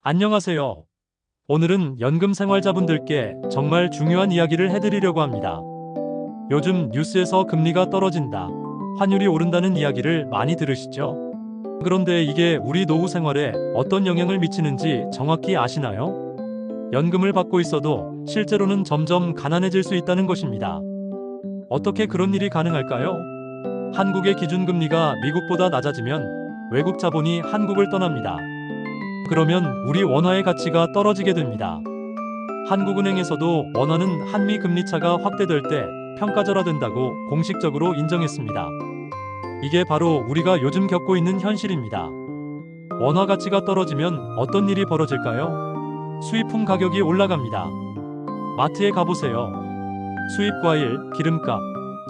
안녕하세요. 오늘은 연금 생활자분들께 정말 중요한 이야기를 해드리려고 합니다. 요즘 뉴스에서 금리가 떨어진다, 환율이 오른다는 이야기를 많이 들으시죠? 그런데 이게 우리 노후 생활에 어떤 영향을 미치는지 정확히 아시나요? 연금을 받고 있어도 실제로는 점점 가난해질 수 있다는 것입니다. 어떻게 그런 일이 가능할까요? 한국의 기준금리가 미국보다 낮아지면 외국 자본이 한국을 떠납니다. 그러면 우리 원화의 가치가 떨어지게 됩니다. 한국은행에서도 원화는 한미 금리 차가 확대될 때 평가절하된다고 공식적으로 인정했습니다. 이게 바로 우리가 요즘 겪고 있는 현실입니다. 원화 가치가 떨어지면 어떤 일이 벌어질까요? 수입품 가격이 올라갑니다. 마트에 가보세요. 수입 과일, 기름값,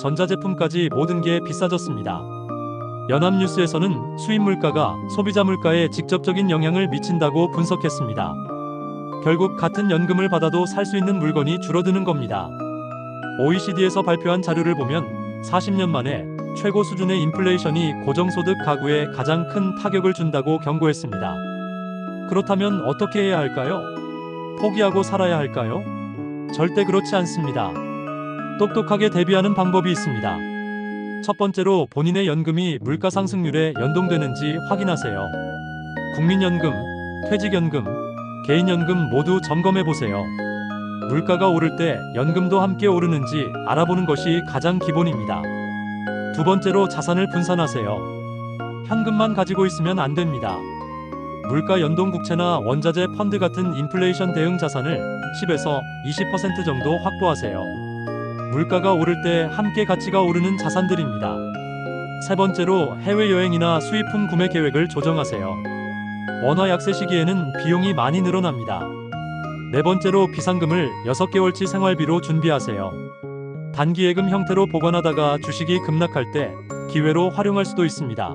전자제품까지 모든 게 비싸졌습니다. 연합뉴스에서는 수입 물가가 소비자 물가에 직접적인 영향을 미친다고 분석했습니다. 결국 같은 연금을 받아도 살 수 있는 물건이 줄어드는 겁니다. OECD에서 발표한 자료를 보면 40년 만에 최고 수준의 인플레이션이 고정소득 가구에 가장 큰 타격을 준다고 경고했습니다. 그렇다면 어떻게 해야 할까요? 포기하고 살아야 할까요? 절대 그렇지 않습니다. 똑똑하게 대비하는 방법이 있습니다. 첫 번째로 본인의 연금이 물가 상승률에 연동되는지 확인하세요. 국민연금, 퇴직연금, 개인연금 모두 점검해 보세요. 물가가 오를 때 연금도 함께 오르는지 알아보는 것이 가장 기본입니다. 두 번째로 자산을 분산하세요. 현금만 가지고 있으면 안 됩니다. 물가 연동 국채나 원자재 펀드 같은 인플레이션 대응 자산을 10에서 20% 정도 확보하세요. 물가가 오를 때 함께 가치가 오르는 자산들입니다. 세 번째로 해외여행이나 수입품 구매 계획을 조정하세요. 원화 약세 시기에는 비용이 많이 늘어납니다. 네 번째로 비상금을 6개월치 생활비로 준비하세요. 단기예금 형태로 보관하다가 주식이 급락할 때 기회로 활용할 수도 있습니다.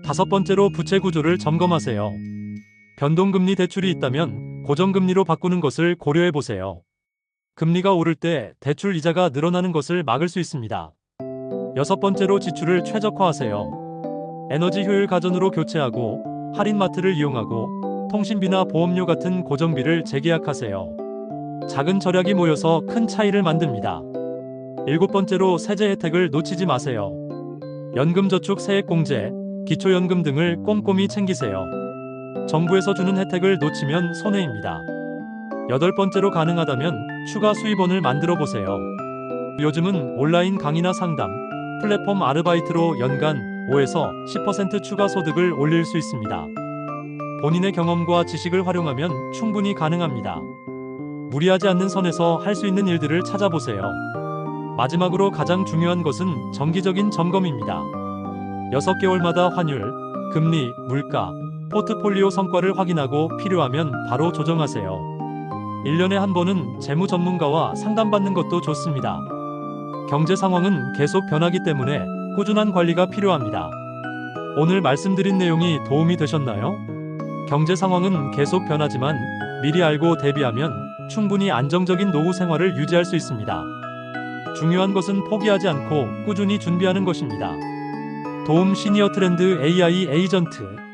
다섯 번째로 부채 구조를 점검하세요. 변동금리 대출이 있다면 고정금리로 바꾸는 것을 고려해 보세요. 금리가 오를 때 대출 이자가 늘어나는 것을 막을 수 있습니다. 여섯 번째로 지출을 최적화하세요. 에너지 효율 가전으로 교체하고 할인마트를 이용하고 통신비나 보험료 같은 고정비를 재계약하세요. 작은 절약이 모여서 큰 차이를 만듭니다. 일곱 번째로 세제 혜택을 놓치지 마세요. 연금저축 세액공제, 기초연금 등을 꼼꼼히 챙기세요. 정부에서 주는 혜택을 놓치면 손해입니다. 여덟 번째로 가능하다면 추가 수입원을 만들어 보세요. 요즘은 온라인 강의나 상담, 플랫폼 아르바이트로 연간 5에서 10% 추가 소득을 올릴 수 있습니다. 본인의 경험과 지식을 활용하면 충분히 가능합니다. 무리하지 않는 선에서 할 수 있는 일들을 찾아보세요. 마지막으로 가장 중요한 것은 정기적인 점검입니다. 6개월마다 환율, 금리, 물가, 포트폴리오 성과를 확인하고 필요하면 바로 조정하세요. 1년에 한 번은 재무 전문가와 상담받는 것도 좋습니다. 경제 상황은 계속 변하기 때문에 꾸준한 관리가 필요합니다. 오늘 말씀드린 내용이 도움이 되셨나요? 경제 상황은 계속 변하지만 미리 알고 대비하면 충분히 안정적인 노후 생활을 유지할 수 있습니다. 중요한 것은 포기하지 않고 꾸준히 준비하는 것입니다. 도움 시니어 트렌드 AI 에이전트